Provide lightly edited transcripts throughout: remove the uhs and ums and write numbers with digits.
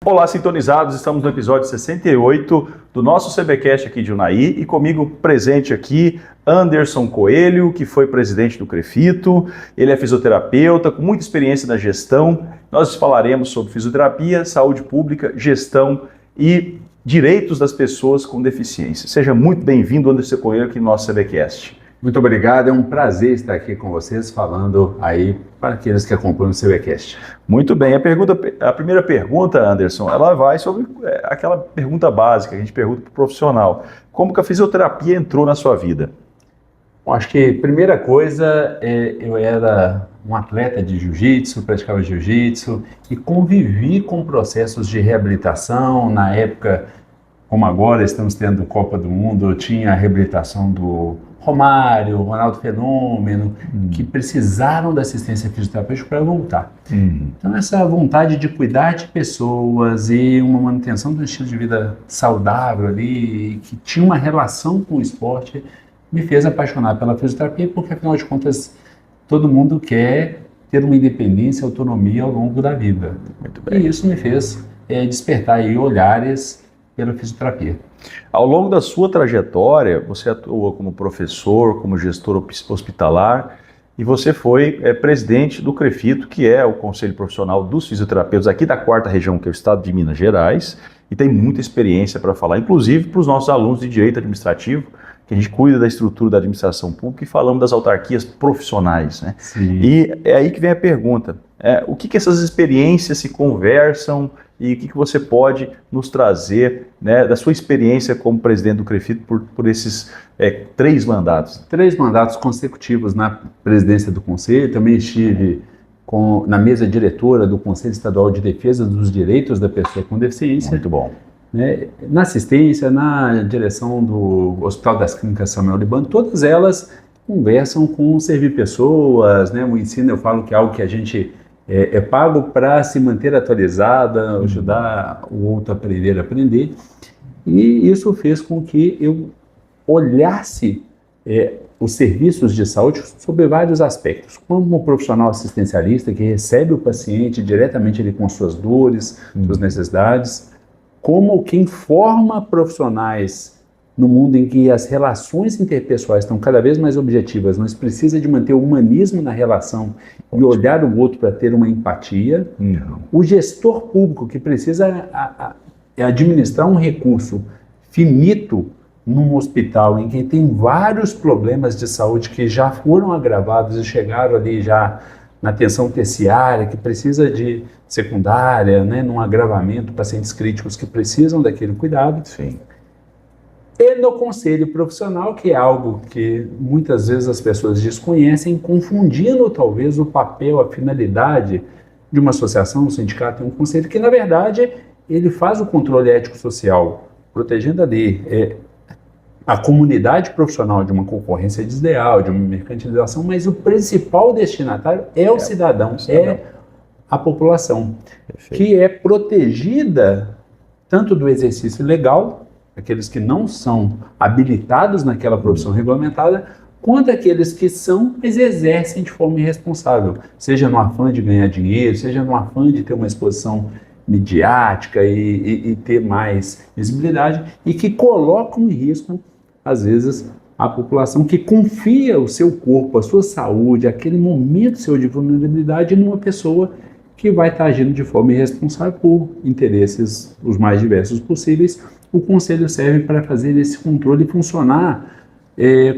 Olá, sintonizados, estamos no episódio 68 do nosso CBcast aqui de Unai e comigo presente aqui Anderson Coelho, que foi presidente do CREFITO, ele é fisioterapeuta com muita experiência na gestão. Nós falaremos sobre fisioterapia, saúde pública, gestão e direitos das pessoas com deficiência. Seja muito bem-vindo, Anderson Coelho, aqui no nosso CBcast. Muito obrigado, é um prazer estar aqui com vocês, falando aí para aqueles que acompanham o CBcast. Muito bem, a primeira pergunta, Anderson, ela vai sobre aquela pergunta básica que a gente pergunta para o profissional. Como que a fisioterapia entrou na sua vida? Bom, acho que a primeira coisa, eu era um atleta de jiu-jitsu, praticava jiu-jitsu e convivi com processos de reabilitação. Na época, como agora estamos tendo Copa do Mundo, tinha a reabilitação do Romário, Ronaldo Fenômeno, que precisaram da assistência fisioterapêutica para voltar. Então essa vontade de cuidar de pessoas e uma manutenção do estilo de vida saudável ali, que tinha uma relação com o esporte, me fez apaixonar pela fisioterapia, porque afinal de contas todo mundo quer ter uma independência e autonomia ao longo da vida. Muito bem. E isso me fez despertar aí olhares pela fisioterapia. Ao longo da sua trajetória, você atuou como professor, como gestor hospitalar e você foi presidente do CREFITO, que é o Conselho Profissional dos Fisioterapeutas aqui da 4ª região, que é o estado de Minas Gerais, e tem muita experiência para falar, inclusive para os nossos alunos de Direito Administrativo, que a gente cuida da estrutura da administração pública e falamos das autarquias profissionais, né? Sim. E é aí que vem a pergunta, o que essas experiências se conversam e o que você pode nos trazer, né, da sua experiência como presidente do CREFITO por esses 3 mandatos? 3 mandatos consecutivos na presidência do Conselho, também estive na mesa diretora do Conselho Estadual de Defesa dos Direitos da Pessoa com Deficiência. Muito bom. Né, na assistência, na direção do Hospital das Clínicas Samuel Libano, todas elas conversam com servir pessoas, né, o ensino eu falo que é algo que a gente é pago para se manter atualizada, ajudar o outro a aprender, e isso fez com que eu olhasse os serviços de saúde sob vários aspectos, como profissional assistencialista que recebe o paciente diretamente ali com suas dores, suas necessidades, como quem forma profissionais no mundo em que as relações interpessoais estão cada vez mais objetivas, nós precisamos de manter o humanismo na relação e olhar o outro para ter uma empatia. O gestor público que precisa administrar um recurso finito num hospital em que tem vários problemas de saúde que já foram agravados e chegaram ali já na atenção terciária, que precisa de secundária, né, num agravamento, pacientes críticos que precisam daquele cuidado. Sim. E no conselho profissional, que é algo que muitas vezes as pessoas desconhecem, confundindo talvez o papel, a finalidade de uma associação, um sindicato e um conselho, que na verdade ele faz o controle ético-social, protegendo ali a comunidade profissional de uma concorrência desleal, de uma mercantilização, mas o principal destinatário é o cidadão, é a população. Perfeito. Que é protegida tanto do exercício legal, aqueles que não são habilitados naquela profissão regulamentada, quanto aqueles que são, mas exercem de forma irresponsável, seja no afã de ganhar dinheiro, seja no afã de ter uma exposição midiática e ter mais visibilidade, e que colocam em risco, às vezes, a população que confia o seu corpo, a sua saúde, aquele momento seu de vulnerabilidade numa pessoa que vai estar agindo de forma irresponsável por interesses os mais diversos possíveis. O Conselho serve para fazer esse controle funcionar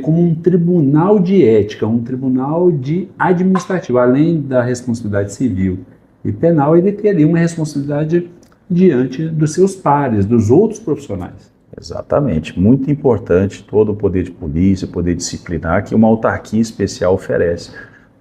como um tribunal de ética, um tribunal administrativo, além da responsabilidade civil e penal, ele tem ali uma responsabilidade diante dos seus pares, dos outros profissionais. Exatamente, muito importante todo o poder de polícia, poder disciplinar que uma autarquia especial oferece.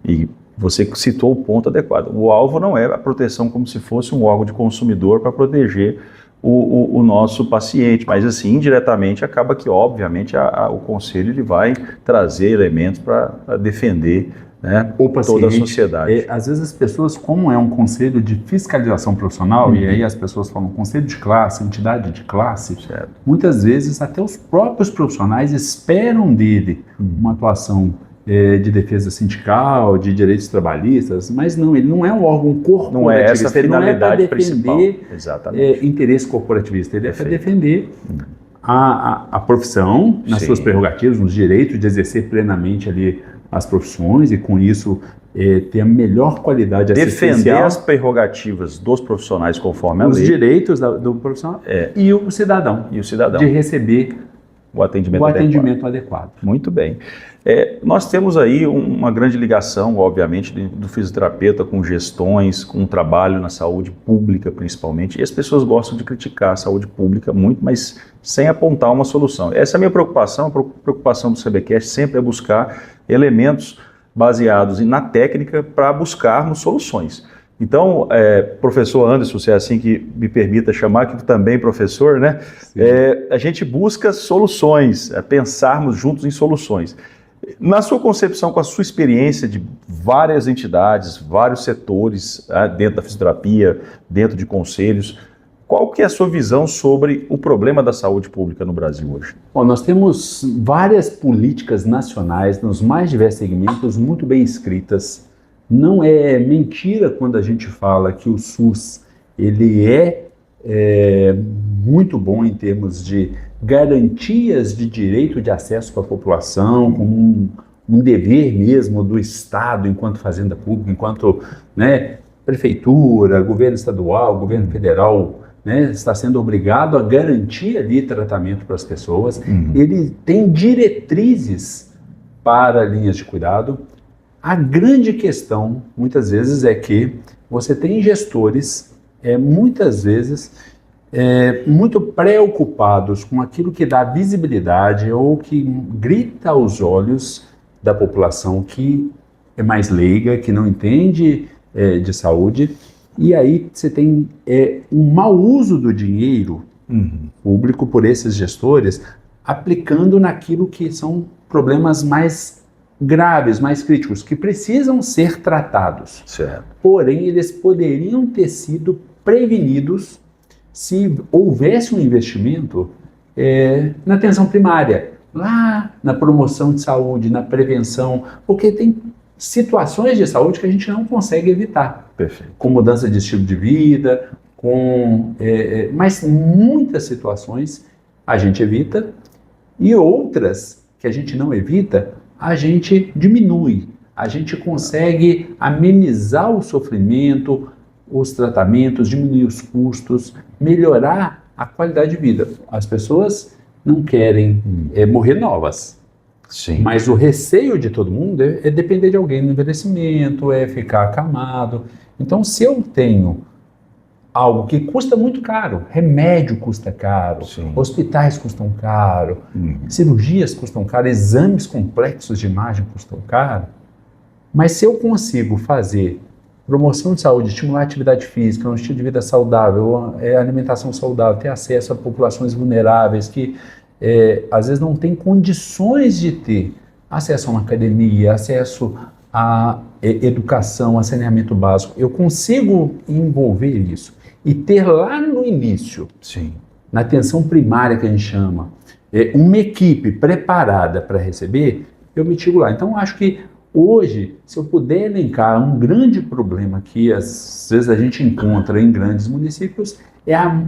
E você citou o ponto adequado. O alvo não é a proteção como se fosse um órgão de consumidor para proteger o nosso paciente, mas assim, indiretamente, acaba que, obviamente, o Conselho ele vai trazer elementos para defender, né, o paciente, toda a sociedade. Às vezes as pessoas, como é um conselho de fiscalização profissional, e aí as pessoas falam conselho de classe, entidade de classe, muitas vezes até os próprios profissionais esperam dele uma atuação de defesa sindical, de direitos trabalhistas, mas não, ele não é um órgão corporativista. Não é essa a finalidade ele não é para defender interesse corporativista, ele é para defender a profissão nas suas prerrogativas, nos direitos de exercer plenamente ali as profissões e com isso ter a melhor qualidade assistencial. Defender as prerrogativas dos profissionais conforme a lei. Os direitos do profissional e o cidadão. E o cidadão. De receber o atendimento adequado. Muito bem. Nós temos aí uma grande ligação, obviamente, do fisioterapeuta com gestões, com o trabalho na saúde pública, principalmente. E as pessoas gostam de criticar a saúde pública muito, mas sem apontar uma solução. Essa é a minha preocupação. A preocupação do CBcast sempre é buscar elementos baseados na técnica para buscarmos soluções. Então, professor Anderson, se é assim que me permita chamar, que também professor, né? A gente busca soluções, pensarmos juntos em soluções. Na sua concepção, com a sua experiência de várias entidades, vários setores, dentro da fisioterapia, dentro de conselhos, qual que é a sua visão sobre o problema da saúde pública no Brasil hoje? Bom, nós temos várias políticas nacionais nos mais diversos segmentos muito bem escritas. Não é mentira quando a gente fala que o SUS ele é muito bom em termos de garantias de direito de acesso para a população, como um dever mesmo do Estado enquanto fazenda pública, enquanto prefeitura, governo estadual, governo federal está sendo obrigado a garantir ali tratamento para as pessoas. Ele tem diretrizes para linhas de cuidado. A grande questão, muitas vezes, é que você tem gestores, muitas vezes, muito preocupados com aquilo que dá visibilidade ou que grita aos olhos da população que é mais leiga, que não entende de saúde. E aí você tem um mau uso do dinheiro público por esses gestores, aplicando naquilo que são problemas mais graves, mais críticos, que precisam ser tratados. Certo. Porém, eles poderiam ter sido prevenidos se houvesse um investimento na atenção primária, lá na promoção de saúde, na prevenção, porque tem situações de saúde que a gente não consegue evitar. Perfeito. Com mudança de estilo de vida, mas muitas situações a gente evita e outras que a gente não evita, a gente diminui, a gente consegue amenizar o sofrimento, os tratamentos, diminuir os custos, melhorar a qualidade de vida. As pessoas não querem morrer novas. Sim. Mas o receio de todo mundo é depender de alguém no envelhecimento, é ficar acamado. Então, se eu tenho algo que custa muito caro, remédio custa caro, hospitais custam caro, cirurgias custam caro, exames complexos de imagem custam caro, mas se eu consigo fazer promoção de saúde, estimular a atividade física, um estilo de vida saudável, alimentação saudável, ter acesso a populações vulneráveis que às vezes não tem condições de ter acesso a uma academia, acesso a educação, a saneamento básico, eu consigo envolver isso e ter lá no início, na atenção primária que a gente chama, uma equipe preparada para receber, eu mitigo lá. Então, acho que hoje, se eu puder elencar um grande problema que às vezes a gente encontra em grandes municípios,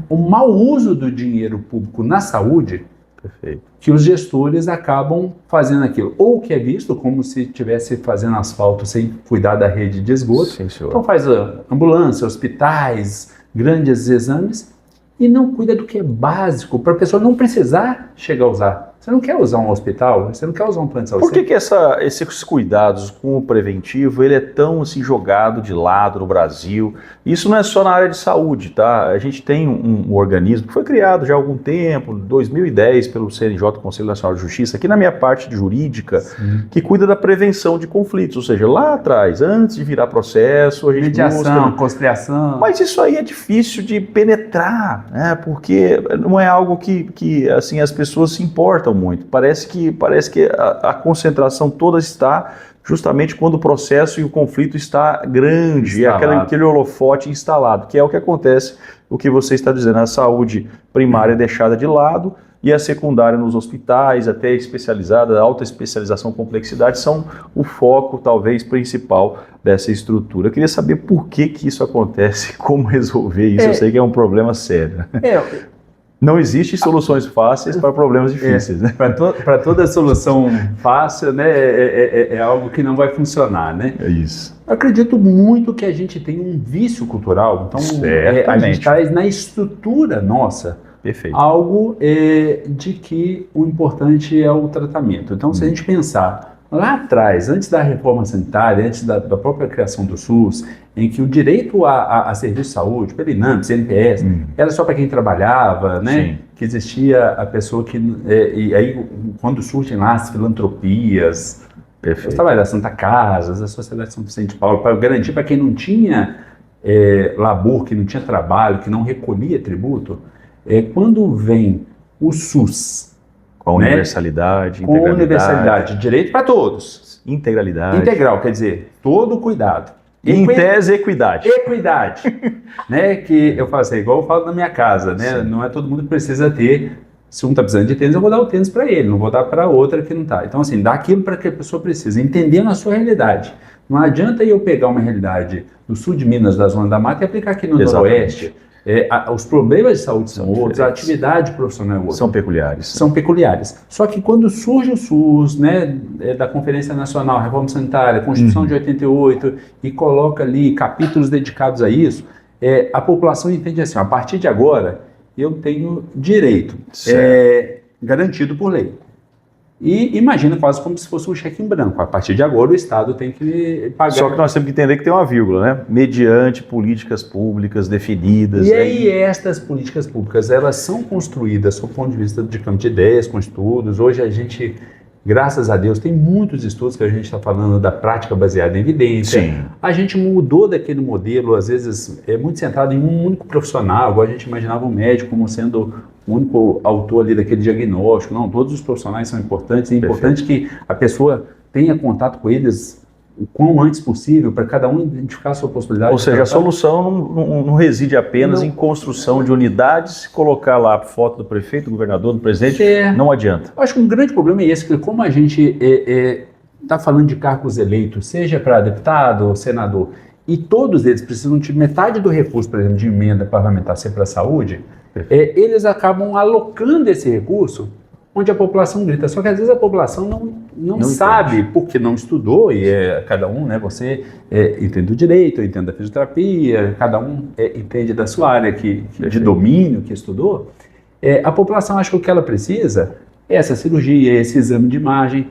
o mau uso do dinheiro público na saúde. Perfeito. Que os gestores acabam fazendo aquilo, ou que é visto como se estivesse fazendo asfalto sem cuidar da rede de esgoto. Sim, senhor. Então faz ambulância, hospitais, grandes exames e não cuida do que é básico para a pessoa não precisar chegar a usar. Você não quer usar um hospital, você não quer usar um plano de saúde. Por que esses cuidados com o preventivo, ele é tão assim, jogado de lado no Brasil? Isso não é só na área de saúde, tá? A gente tem um organismo que foi criado já há algum tempo, 2010, pelo CNJ, Conselho Nacional de Justiça, aqui na minha parte jurídica, que cuida da prevenção de conflitos, ou seja, lá atrás, antes de virar processo, a gente mediação, conciliação. Mas isso aí é difícil de penetrar, né? Porque não é algo que assim, as pessoas se importam muito. Parece que a concentração toda está justamente quando o processo e o conflito está grande, aquele holofote instalado, que é o que acontece, o que você está dizendo, a saúde primária é deixada de lado e a secundária nos hospitais, até especializada, alta especialização, complexidade, são o foco talvez principal dessa estrutura. Eu queria saber por que isso acontece, como resolver isso, eu sei que é um problema sério. Não existem soluções fáceis para problemas difíceis. Né? Para toda solução fácil, né, é algo que não vai funcionar. Né? É isso. Eu acredito muito que a gente tem um vício cultural. Então, a gente traz na estrutura nossa algo de que o importante é o tratamento. Então, se a gente pensar lá atrás, antes da reforma sanitária, antes da própria criação do SUS, em que o direito a serviço de saúde, pelo INAMP, CNPS, era só para quem trabalhava, né? Sim. Que existia a pessoa que... e aí, quando surgem lá as filantropias, os trabalhos das Santa Casas, a Sociedade São Vicente de Paulo, para garantir para quem não tinha labor, que não tinha trabalho, que não recolhia tributo, quando vem o SUS... Com universalidade, com universalidade, direito para todos. Integralidade. Integral, quer dizer, todo cuidado. Em tese, equidade. Equidade. Né? Que eu falo assim, igual eu falo na minha casa, né? Não é todo mundo que precisa ter. Se um está precisando de tênis, eu vou dar o tênis para ele, não vou dar para outra que não está. Então, assim, dá aquilo para que a pessoa precisa, entendendo a sua realidade. Não adianta eu pegar uma realidade do sul de Minas, da Zona da Mata, e aplicar aqui no Noroeste. Os problemas de saúde são outros, a atividade profissional é outra. São peculiares. São peculiares. Só que quando surge o SUS, né, da Conferência Nacional, Reforma Sanitária, Constituição de 88, e coloca ali capítulos dedicados a isso, a população entende assim, a partir de agora, eu tenho direito garantido por lei. E imagina quase como se fosse um cheque em branco. A partir de agora o Estado tem que pagar. Só que nós temos que entender que tem uma vírgula, né? Mediante políticas públicas definidas. E aí estas políticas públicas, elas são construídas sob o ponto de vista de campo de ideias, com estudos. Hoje a gente, graças a Deus, tem muitos estudos que a gente está falando da prática baseada em evidência. Sim. A gente mudou daquele modelo, às vezes, muito centrado em um único profissional. Agora a gente imaginava o médico como sendo o único autor ali daquele diagnóstico. Não, todos os profissionais são importantes. É importante que a pessoa tenha contato com eles o quão antes possível, para cada um identificar a sua possibilidade. Ou seja, a solução não reside apenas em construção de unidades, colocar lá a foto do prefeito, do governador, do presidente, não adianta. Eu acho que um grande problema é esse, porque como a gente está falando de cargos eleitos, seja para deputado ou senador, e todos eles precisam de metade do recurso, por exemplo, de emenda parlamentar ser para a saúde, eles acabam alocando esse recurso onde a população grita. Só que às vezes a população não sabe, porque não estudou, e cada um, né, você entende o direito, entende da fisioterapia, cada um entende da sua área de domínio, que estudou. A população acha que o que ela precisa é essa cirurgia, esse exame de imagem.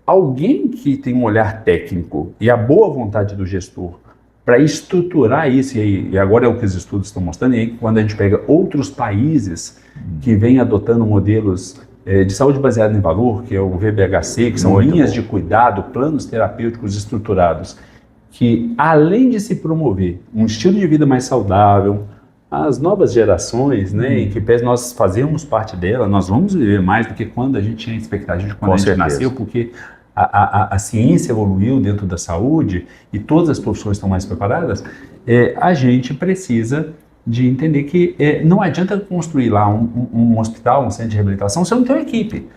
Alguém que tem um olhar técnico e a boa vontade do gestor para estruturar isso, e agora é o que os estudos estão mostrando, e aí quando a gente pega outros países que vêm adotando modelos de saúde baseada em valor, que é o VBHC, que são linhas de cuidado, planos terapêuticos estruturados, que além de se promover um estilo de vida mais saudável, as novas gerações, né, em que nós fazemos parte dela, nós vamos viver mais do que quando a gente tinha expectativa de quando a gente nasceu, porque a ciência evoluiu dentro da saúde e todas as profissões estão mais preparadas. A gente precisa de entender que não adianta construir lá um hospital, um centro de reabilitação, se eu não tenho equipe.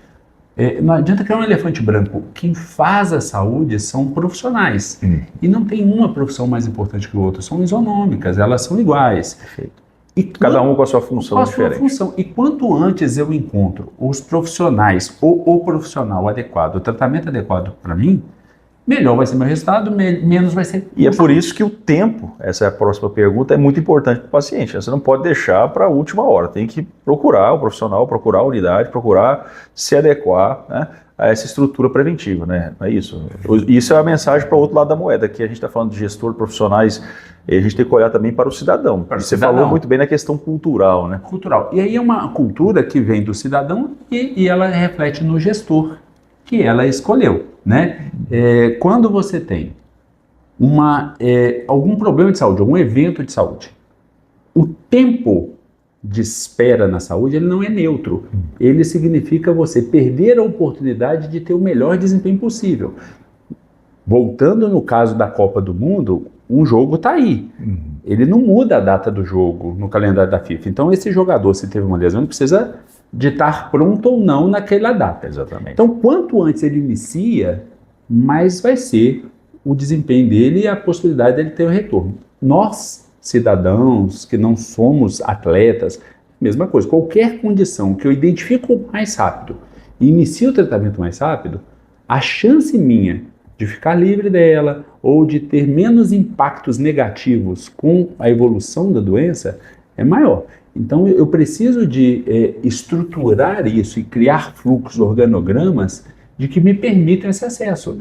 Não adianta criar um elefante branco. Quem faz a saúde são profissionais. E não tem uma profissão mais importante que a outra, são isonômicas, elas são iguais. Perfeito. E cada um com a sua função diferente. E quanto antes eu encontro os profissionais, o profissional adequado, o tratamento adequado para mim, melhor vai ser meu resultado, menos vai ser... E é por isso que o tempo, essa é a próxima pergunta, é muito importante para o paciente. Você não pode deixar para a última hora, tem que procurar o profissional, procurar a unidade, procurar se adequar, né, a essa estrutura preventiva, né? É isso. Isso é a mensagem para o outro lado da moeda, que a gente está falando de gestor, profissionais, e a gente tem que olhar também para o cidadão. Você falou muito bem na questão cultural, né? Cultural. E aí é uma cultura que vem do cidadão e ela reflete no gestor, que ela escolheu, né? Quando você tem algum problema de saúde, algum evento de saúde, o tempo de espera na saúde, ele não é neutro. Ele significa você perder a oportunidade de ter o melhor desempenho possível. Voltando no caso da Copa do Mundo, um jogo está aí. Ele não muda a data do jogo no calendário da FIFA. Então, esse jogador, se teve uma lesão, ele precisa de estar pronto ou não naquela data. Exatamente. Então, quanto antes ele inicia, mais vai ser o desempenho dele e a possibilidade dele ter o retorno. Nós, cidadãos que não somos atletas, mesma coisa. Qualquer condição que eu identifico mais rápido e inicio o tratamento mais rápido, a chance minha de ficar livre dela ou de ter menos impactos negativos com a evolução da doença é maior. Então eu preciso de estruturar isso e criar fluxos, organogramas de que me permitam esse acesso.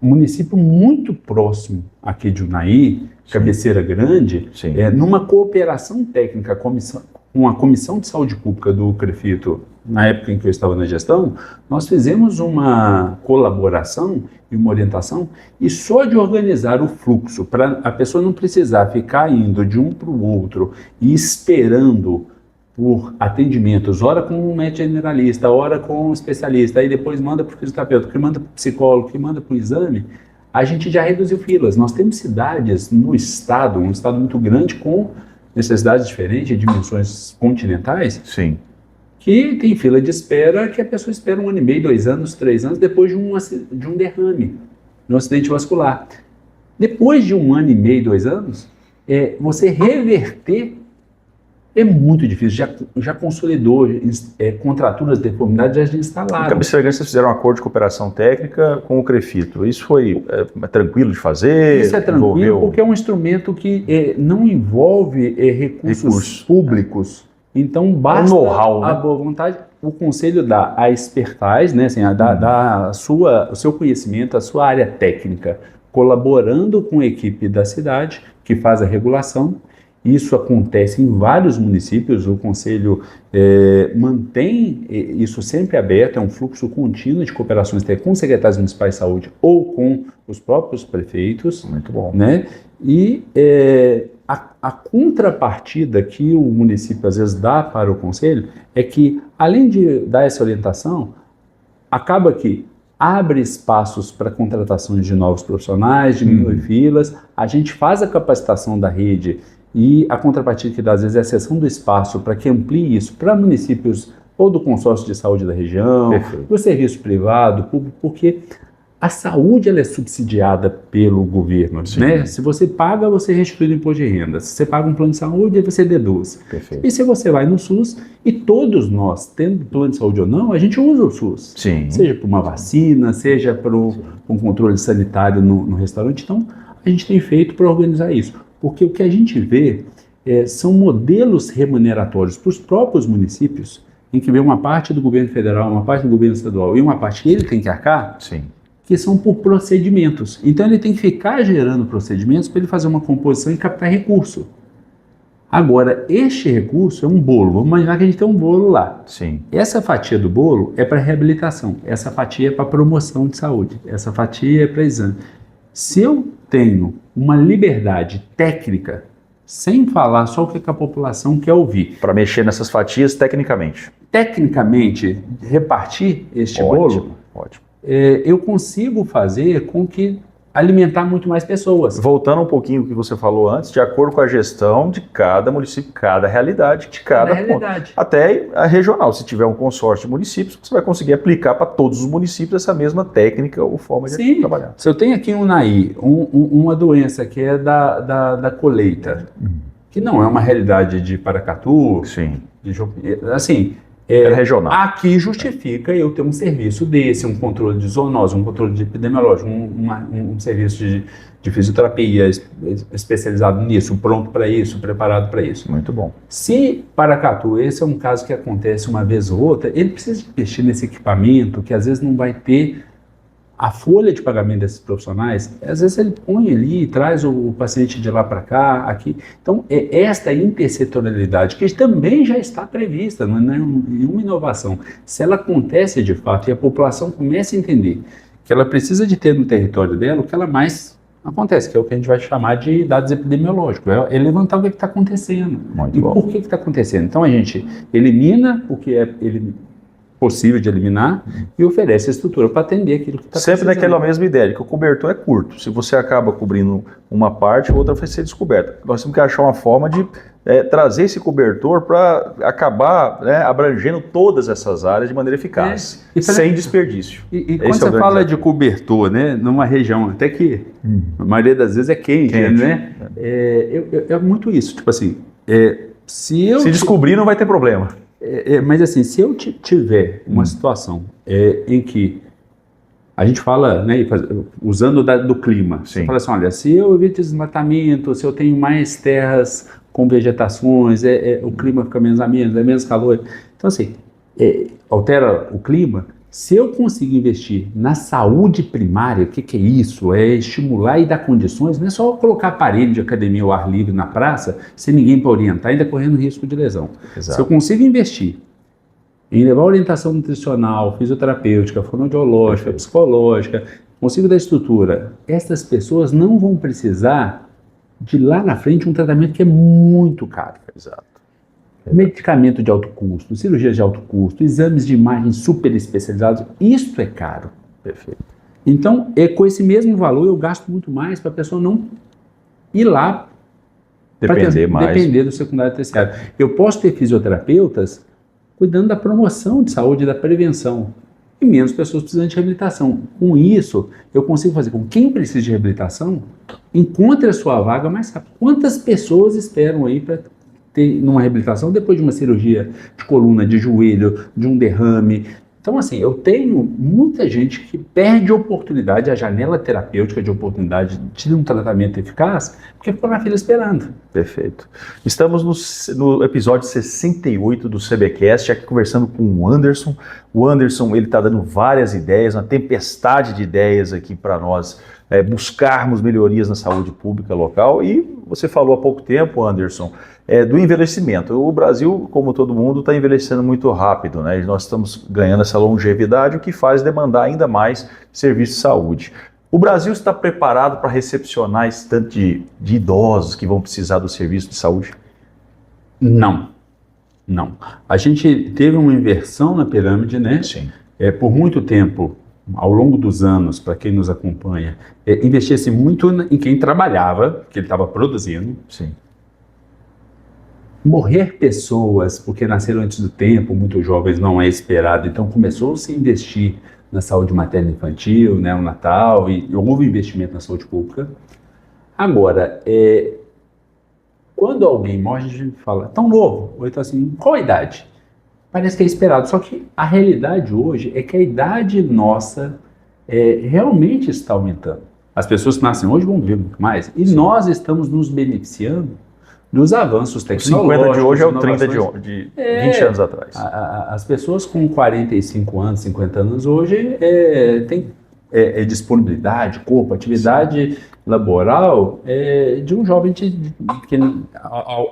Um município muito próximo aqui de Unai, Cabeceira Grande, numa cooperação técnica com a Comissão de Saúde Pública do CREFITO, na época em que eu estava na gestão, nós fizemos uma colaboração e uma orientação, e só de organizar o fluxo, para a pessoa não precisar ficar indo de um para o outro e esperando por atendimentos, ora com um médico generalista, ora com um especialista, aí depois manda para o fisioterapeuta, que manda para o psicólogo, que manda para o exame, a gente já reduziu filas. Nós temos cidades no estado, um estado muito grande, com necessidades diferentes, dimensões continentais, que tem fila de espera, que a pessoa espera 1 ano e meio, 2 anos, 3 anos, depois de um derrame, de um acidente vascular. Depois de 1 ano e meio, 2 anos, você reverter é muito difícil. Já consolidou, contraturas de deformidade já instalaram. Em Cabeceira Grande, vocês fizeram um acordo de cooperação técnica com o CREFITO. Isso foi tranquilo de fazer? Isso é tranquilo porque é um instrumento que não envolve recursos públicos. Então, basta a boa vontade. O conselho dá a expertise, né, assim, dá o seu conhecimento, a sua área técnica, colaborando com a equipe da cidade, que faz a regulação. Isso acontece em vários municípios, o Conselho mantém isso sempre aberto, é um fluxo contínuo de cooperações com secretários municipais de saúde ou com os próprios prefeitos. Muito bom. Né? E a contrapartida que o município às vezes dá para o Conselho é que, além de dar essa orientação, acaba que abre espaços para contratações de novos profissionais, diminui filas, a gente faz a capacitação da rede e a contrapartida que dá, às vezes, é a cessão do espaço para que amplie isso para municípios ou do consórcio de saúde da região, do serviço privado, público, porque a saúde ela é subsidiada pelo governo. Né? Se você paga, você restitui o imposto de renda. Se você paga um plano de saúde, você deduz. E se você vai no SUS, e todos nós, tendo plano de saúde ou não, a gente usa o SUS. Seja para uma vacina, seja para um controle sanitário no restaurante. Então, a gente tem feito para organizar isso. Porque o que a gente vê são modelos remuneratórios para os próprios municípios, em que vem uma parte do governo federal, uma parte do governo estadual e uma parte que ele tem que arcar, que são por procedimentos. Então ele tem que ficar gerando procedimentos para ele fazer uma composição e captar recurso. Agora, este recurso é um bolo. Vamos imaginar que a gente tem um bolo lá. Essa fatia do bolo é para reabilitação, essa fatia é para promoção de saúde, essa fatia é para exame. Se eu tenho uma liberdade técnica, sem falar só o que a população quer ouvir. Para mexer nessas fatias tecnicamente. Tecnicamente, repartir este bolo, eu consigo fazer com que alimentar muito mais pessoas. Voltando um pouquinho ao que você falou antes, de acordo com a gestão de cada município, cada realidade de cada ponto. Até a regional, se tiver um consórcio de municípios, você vai conseguir aplicar para todos os municípios essa mesma técnica ou forma de trabalhar. Se eu tenho aqui em Unai uma doença que é da colheita, que não é uma realidade de Paracatu, assim, regional. Aqui justifica eu ter um serviço desse, um controle de zoonose, um controle de epidemiológico, um serviço de fisioterapia especializado nisso, pronto para isso, preparado para isso. Muito bom. Se Paracatu, esse é um caso que acontece uma vez ou outra, ele precisa investir nesse equipamento que às vezes não vai ter a folha de pagamento desses profissionais. Às vezes ele põe ali e traz o paciente de lá para cá, aqui. Então, esta intersetorialidade, que também já está prevista, não é nenhuma inovação. Se ela acontece de fato e a população começa a entender que ela precisa de ter no território dela o que ela mais Acontece, que é o que a gente vai chamar de dados epidemiológicos, é levantar o que está acontecendo. Muito E bom. por que está acontecendo. Então a gente elimina o que é possível de eliminar e oferece a estrutura para atender aquilo que está Sempre precisando. naquela mesma ideia, de que o cobertor é curto. Se você acaba cobrindo uma parte, outra vai ser descoberta. Nós temos que achar uma forma de trazer esse cobertor para acabar abrangendo todas essas áreas de maneira eficaz, sem desperdício. E quando você fala de cobertor, né, numa região até que a maioria das vezes é quente. Né? É muito isso. Tipo assim, se descobrir, não vai ter problema. Mas assim, se eu tiver uma situação em que a gente fala, né, usando do clima, você fala assim, olha, se eu evito desmatamento, se eu tenho mais terras com vegetações, o clima fica menos ameno, é menos calor. Então assim, altera o clima. Se eu consigo investir na saúde primária, o que é isso? É estimular e dar condições, não é só colocar aparelho de academia ao ar livre na praça, sem ninguém para orientar, ainda correndo risco de lesão. Exato. Se eu consigo investir em levar orientação nutricional, fisioterapêutica, fonoaudiológica, psicológica, consigo dar estrutura, essas pessoas não vão precisar de lá na frente um tratamento que é muito caro. Exato. Medicamento de alto custo, cirurgias de alto custo, exames de imagem super especializados, isso é caro. Perfeito. Então, com esse mesmo valor, eu gasto muito mais para a pessoa não ir lá depender do secundário e terciário. Eu posso ter fisioterapeutas cuidando da promoção de saúde e da prevenção, e menos pessoas precisando de reabilitação. Com isso, eu consigo fazer com que quem precisa de reabilitação encontre a sua vaga mais rápido. Quantas pessoas esperam aí para ter numa reabilitação depois de uma cirurgia de coluna, de joelho, de um derrame? Então, assim, eu tenho muita gente que perde a oportunidade, a janela terapêutica de oportunidade de um tratamento eficaz, porque ficou na fila esperando. Perfeito. Estamos no episódio 68 do CBcast, aqui conversando com o Anderson. O Anderson, ele está dando várias ideias, uma tempestade de ideias aqui para nós buscarmos melhorias na saúde pública local. E você falou há pouco tempo, Anderson, do envelhecimento. O Brasil, como todo mundo, está envelhecendo muito rápido, né? Nós estamos ganhando essa longevidade, o que faz demandar ainda mais serviço de saúde. O Brasil está preparado para recepcionar esse tanto de idosos que vão precisar do serviço de saúde? Não. A gente teve uma inversão na pirâmide, né? Sim. Por muito tempo, ao longo dos anos, para quem nos acompanha, investia-se muito em quem trabalhava, que ele estava produzindo. Sim. Morrer pessoas porque nasceram antes do tempo, muito jovens, não é esperado. Então começou-se a investir na saúde materna infantil, né, o Natal, e houve investimento na saúde pública. Agora, quando alguém morre, a gente fala, tão novo, ou então assim, qual a idade? Parece que é esperado, só que a realidade hoje é que a idade nossa realmente está aumentando. As pessoas que nascem hoje vão viver muito mais, e nós estamos nos beneficiando dos avanços tecnológicos. 50 de hoje é o 30 de 20 anos atrás. As pessoas com 45 anos, 50 anos hoje têm disponibilidade, corpo, atividade laboral de um jovem que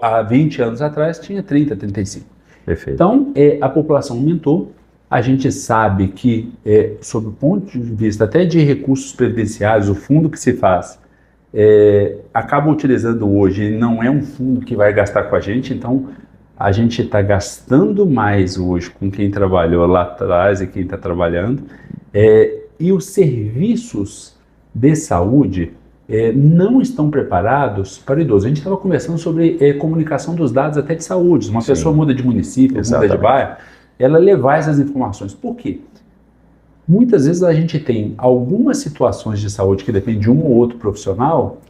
há 20 anos atrás tinha 30, 35. Perfeito. Então, a população aumentou. A gente sabe que, sob o ponto de vista até de recursos previdenciários, o fundo que se faz acaba utilizando hoje, não é um fundo que vai gastar com a gente, então a gente está gastando mais hoje com quem trabalhou lá atrás e quem está trabalhando, e os serviços de saúde não estão preparados para o idoso. A gente estava conversando sobre comunicação dos dados até de saúde. Uma pessoa muda de município, muda de bairro, ela levar essas informações. Por quê? Muitas vezes a gente tem algumas situações de saúde que dependem de um ou outro profissional,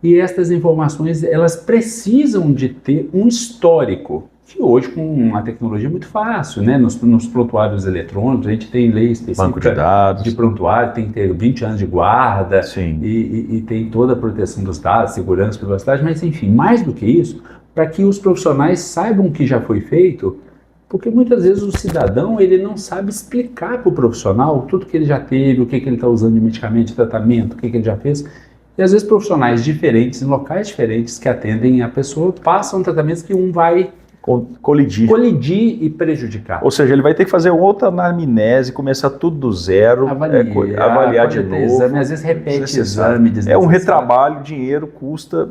e estas informações elas precisam de ter um histórico, que hoje com uma tecnologia é muito fácil, né? Nos prontuários eletrônicos, a gente tem lei específica banco de dados, de prontuário, tem que ter 20 anos de guarda, e tem toda a proteção dos dados, segurança, privacidade, mas enfim, mais do que isso, para que os profissionais saibam o que já foi feito, porque muitas vezes o cidadão ele não sabe explicar para o profissional tudo que ele já teve, o que ele está usando de medicamento, de tratamento, o que ele já fez. E às vezes profissionais diferentes, em locais diferentes que atendem a pessoa, passam tratamentos que um vai colidir. Colidir e prejudicar. Ou seja, ele vai ter que fazer outra anamnese, começar tudo do zero, avaliar de novo. Exame, às vezes repete exame. É um retrabalho, dinheiro, custo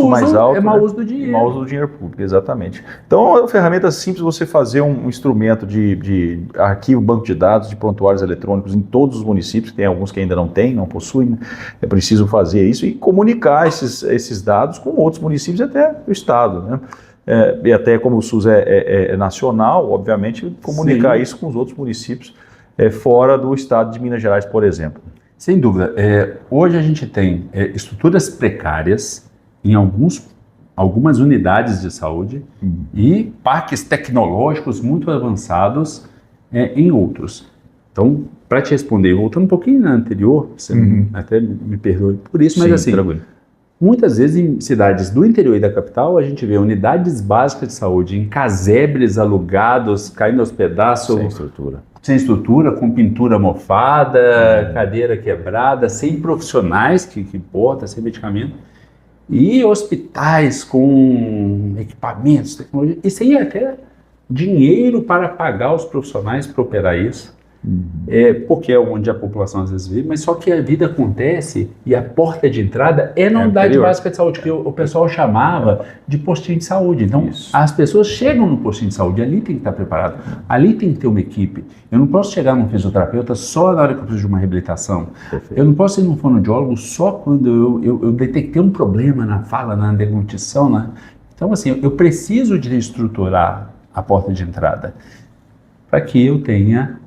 mais alto. É mau uso do dinheiro. Mau uso do dinheiro público, exatamente. Então, é uma ferramenta simples você fazer um instrumento de arquivo, banco de dados, de prontuários eletrônicos em todos os municípios, tem alguns que ainda não têm, não possuem, né? É preciso fazer isso e comunicar esses dados com outros municípios e até o Estado, né? E até como o SUS é nacional, obviamente, comunicar isso com os outros municípios fora do estado de Minas Gerais, por exemplo. Sem dúvida. Hoje a gente tem estruturas precárias em algumas unidades de saúde e parques tecnológicos muito avançados em outros. Então, para te responder, voltando um pouquinho na anterior, você até me perdoe por isso, mas assim, tranquilo. Muitas vezes em cidades do interior e da capital, a gente vê unidades básicas de saúde em casebres alugados, caindo aos pedaços. Sem estrutura, com pintura mofada, cadeira quebrada, sem profissionais que importa, sem medicamento. E hospitais com equipamentos, tecnologia, e sem até dinheiro para pagar os profissionais para operar isso. Porque é onde a população às vezes vive, mas só que a vida acontece e a porta de entrada é na unidade básica de saúde, que o pessoal chamava de postinho de saúde. Então, as pessoas chegam no postinho de saúde, ali tem que estar preparado, ali tem que ter uma equipe. Eu não posso chegar num fisioterapeuta só na hora que eu preciso de uma reabilitação. Perfeito. Eu não posso ir num fonoaudiólogo só quando eu detectei um problema na fala, na deglutição, né? Então, assim, eu preciso de estruturar a porta de entrada para que eu tenha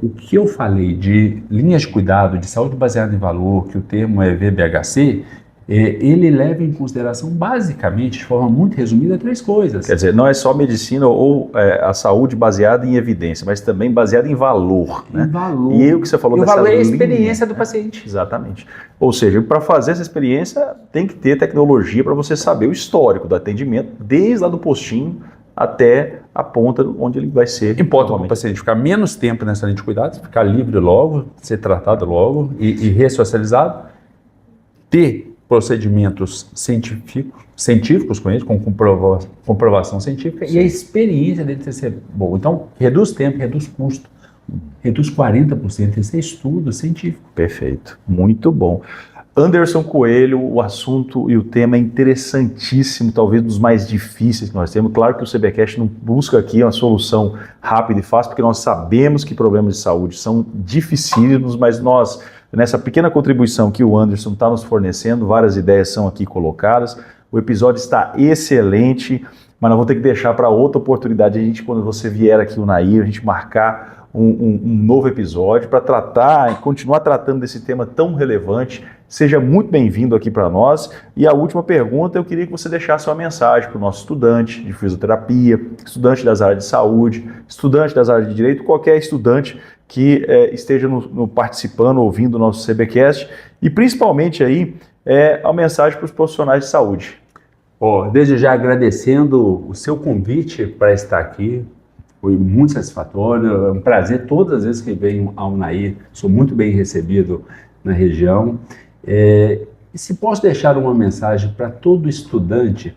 o que eu falei de linhas de cuidado, de saúde baseada em valor, que o termo é VBHC, ele leva em consideração basicamente, de forma muito resumida, 3 coisas. Quer dizer, não é só medicina ou a saúde baseada em evidência, mas também baseada em valor. Né? Em valor. E aí o que você falou dessa linha... O valor é a experiência do né? paciente. Exatamente. Ou seja, para fazer essa experiência, tem que ter tecnologia para você saber o histórico do atendimento, desde lá do postinho até a ponta onde ele vai ser. Importa para o paciente ficar menos tempo nessa linha de cuidados, ficar livre logo, ser tratado logo e ressocializado, ter procedimentos científicos com ele, com comprovação científica. Sim. E a experiência dele ser boa. Então, reduz tempo, reduz custo, reduz 40%. Esse é estudo científico. Perfeito. Muito bom. Anderson Coelho, o assunto e o tema é interessantíssimo, talvez dos mais difíceis que nós temos. Claro que o CBcast não busca aqui uma solução rápida e fácil, porque nós sabemos que problemas de saúde são dificílimos, mas nós, nessa pequena contribuição que o Anderson está nos fornecendo, várias ideias são aqui colocadas. O episódio está excelente, mas nós vamos ter que deixar para outra oportunidade, quando você vier aqui, o Nair, a gente marcar um novo episódio para continuar tratando desse tema tão relevante. Seja muito bem-vindo aqui para nós. E a última pergunta, eu queria que você deixasse uma mensagem para o nosso estudante de fisioterapia, estudante das áreas de saúde, estudante das áreas de direito, qualquer estudante que esteja participando, ouvindo o nosso CBcast, e principalmente aí a mensagem para os profissionais de saúde. Desde já agradecendo o seu convite para estar aqui. Foi muito satisfatório, é um prazer todas as vezes que venho ao Unaí, sou muito bem recebido na região. E se posso deixar uma mensagem para todo estudante,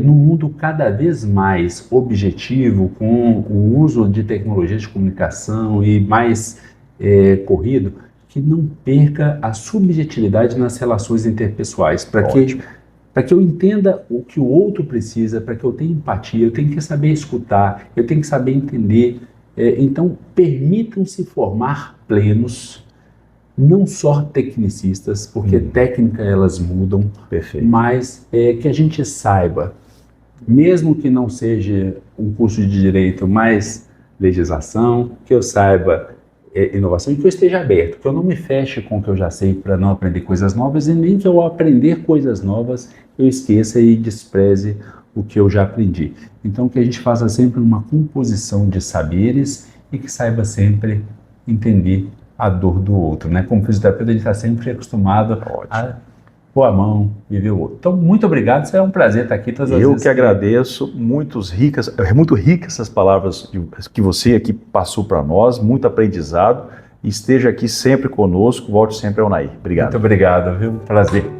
no mundo cada vez mais objetivo, com o uso de tecnologias de comunicação e mais corrido, que não perca a subjetividade nas relações interpessoais, para que eu entenda o que o outro precisa, para que eu tenha empatia, eu tenho que saber escutar, eu tenho que saber entender. Então, permitam-se formar plenos, não só tecnicistas, porque técnica elas mudam, Perfeito. Mas que a gente saiba, mesmo que não seja um curso de direito, mas legislação, que eu saiba inovação e que eu esteja aberto, que eu não me feche com o que eu já sei para não aprender coisas novas e nem que eu aprender coisas novas eu esqueça e despreze o que eu já aprendi. Então que a gente faça sempre uma composição de saberes e que saiba sempre entender a dor do outro, né? Como fisioterapeuta a gente está sempre acostumado a pôr a mão e ver o outro. Então muito obrigado, é um prazer estar aqui todas as vezes. Eu que agradeço, muito ricas essas palavras que você aqui passou para nós, muito aprendizado, e esteja aqui sempre conosco, volte sempre ao Unaí. Obrigado. Muito obrigado, viu? Prazer.